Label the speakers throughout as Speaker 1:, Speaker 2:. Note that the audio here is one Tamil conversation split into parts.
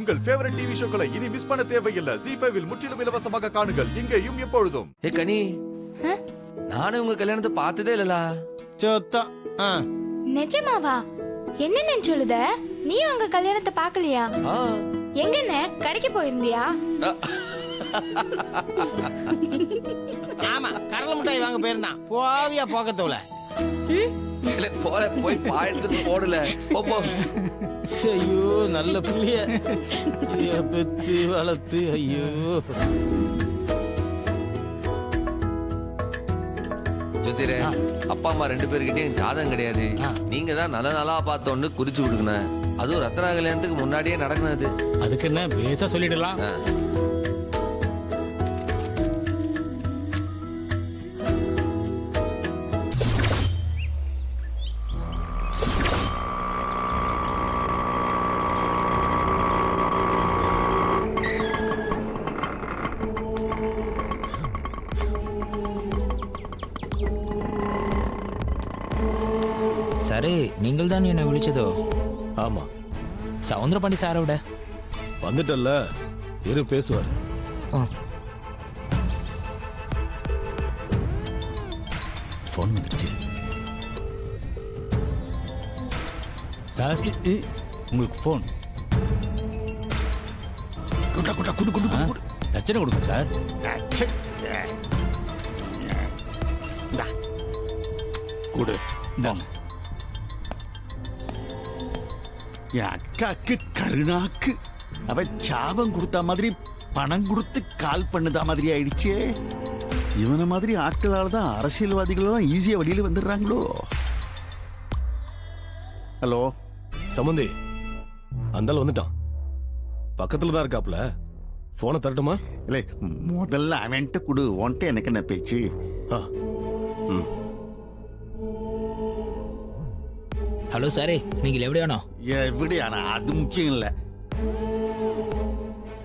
Speaker 1: உங்கள் ஃபேவரட் டிவி ஷோக்களை இனி மிஸ் பண்ண தேவையில்லை. ZEE5 இல் முற்றிலும் இலவசமாக காணுங்கள், இங்கேயும் எப்பொழுதும்.
Speaker 2: கனி, நானும் உங்க கல்யாணத்தை பார்த்ததே இல்லலா.
Speaker 3: சொத்தா
Speaker 4: நிஜமாவா? என்னன்னு சொல்லுத? நீ உங்க கல்யாணத்தை பார்க்கலையா? எங்கன்னு கடைக்கு போயிருந்தியா?
Speaker 3: ஆமா, கடலை மிட்டாய் வாங்க போயிருந்தான். போவியா போக்கத்தோல
Speaker 2: போய் பாயிட்டு போடல.
Speaker 3: ஐயோ, நல்ல புள்ளிய பெத்து வளர்த்து. ஐயோ
Speaker 2: ஜோசியரே, அப்பா அம்மா 2 பேருக்கிட்டயும் ஜாதகம் கிடையாது. நீங்க தான் நல்ல நாளா பார்த்தோன்னு குறிச்சு விடுங்க. அதுவும் ரத்னா கல்யாணத்துக்கு முன்னாடியே நடக்குது.
Speaker 5: அதுக்கு என்ன பேச சொல்லிடலாம்.
Speaker 6: சரி, நீங்கள் தான் என்ன விழிச்சதோ?
Speaker 5: ஆமா,
Speaker 6: சவுந்தரபாண்டி சாரோட
Speaker 5: வந்துட்டல்ல, இரு பேசுவார்.
Speaker 7: ஃபோன் வந்துருச்சு சார். உங்களுக்கு ஃபோன். தட்சணை கொடுங்க சார்.
Speaker 8: கொடு. என் அக்காக்கு கருணாக்கு அவ சாபம் கொடுத்த மாதிரி பணம் கொடுத்து கால் பண்ணுதா மாதிரி ஆயிடுச்சே. இவனை மாதிரி ஆட்களால தான் அரசியல்வாதிகள் எல்லாம் ஈஸியா வெளியில வந்துடுறாங்களோ. ஹலோ
Speaker 5: சம்பந்தி, அந்தால வந்துட்டான். பக்கத்துல தான் இருக்காப்ல. போனை தரட்டுமா?
Speaker 8: இல்லை, முதல்ல அவன்கிட்ட கொடு. உன்ட்ட எனக்கு என்ன பேச்சு?
Speaker 6: ஹலோ சாரே, நீங்கள் எப்படியானோ?
Speaker 8: எப்படியானா அது முக்கியம் இல்லை.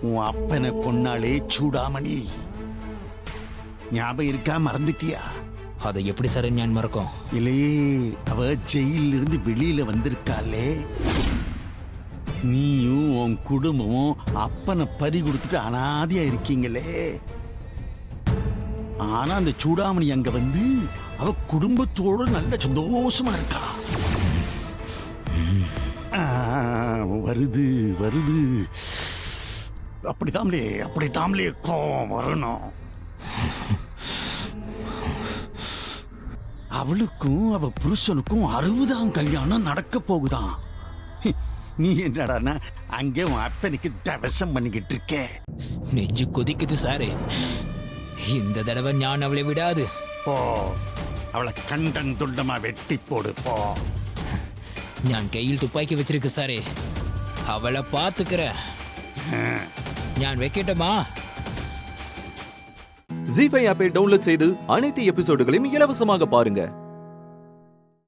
Speaker 8: உன் அப்பனை கொன்னாலே சூடாமணி. ஞாபகம் இருக்கா? மறந்துட்டியா?
Speaker 6: அதை எப்படி சார் ஞான் மறக்கும்?
Speaker 8: இல்லையே, அவ ஜெயில இருந்து வெளியில வந்திருக்காளே. நீயும் உன் குடும்பமும் அப்பனை பறி கொடுத்துட்டு அனாதையா இருக்கீங்களே. ஆனா அந்த சூடாமணி அங்க வந்து அவ குடும்பத்தோடு நல்ல சந்தோஷமா இருக்கா. வருது வருது. அப்படித்தாமலே கோவம் வரணும். அவளுக்கும் அவ புருஷனுக்கும் 60ஆம் கல்யாணம் நடக்க போகுதான். நீ என்னடா அங்கே உன் அப்பனுக்கு தவசம் பண்ணிக்கிட்டு இருக்க?
Speaker 6: நெஞ்சு கொதிக்குது சாரே. இந்த தடவை ஞான் அவளை விடாது.
Speaker 8: போ, அவளை கண்டன் துண்டமா வெட்டி போடு. போ.
Speaker 6: நான் கையில் துப்பாக்கி வச்சிருக்கு சாரே, அவளை பாத்துக்கிற. நான் வைக்கட்டுமா?
Speaker 9: ZEE5 ஆப்பை டவுன்லோட் செய்து அனைத்து எபிசோடுகளையும் இலவசமாக பாருங்க.